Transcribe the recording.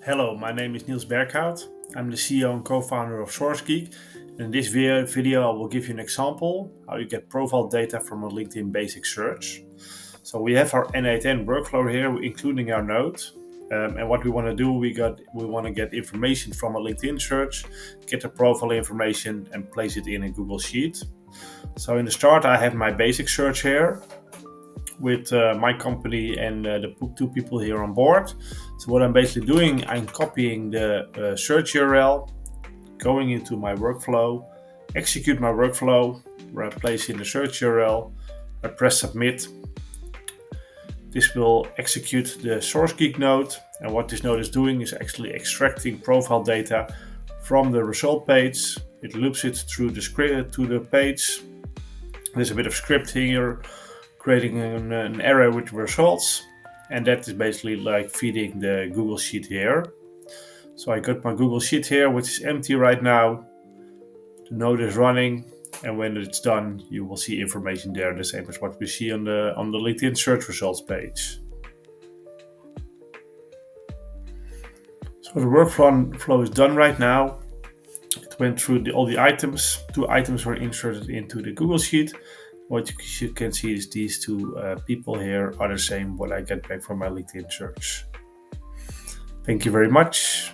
Hello, my name is Niels Berghout. I'm the CEO and co-founder of SourceGeek. In this video, I will give you an example how you get profile data from a LinkedIn basic search. So we have our n8n workflow here, including our node. And what we want to do, we want to get information from a LinkedIn search, get the profile information, and place it in a Google Sheet. So in the start, I have my basic search here with my company and the two people here on board. So what I'm basically doing, I'm copying the search URL, going into my workflow, execute my workflow, where I place in the search URL, I press submit. This will execute the SourceGeek node, and what this node is doing is actually extracting profile data from the result page. It loops it through the script to the page. There's a bit of script here, creating an array with results, and that is basically like feeding the Google Sheet here. So I got my Google Sheet here, which is empty right now. The node is running, and when it's done, you will see information there, the same as what we see on the LinkedIn search results page. So the workflow is done right now. It went through all the items. 2 items were inserted into the Google Sheet. What you can see is these 2 people here are the same what I get back from my LinkedIn search. Thank you very much.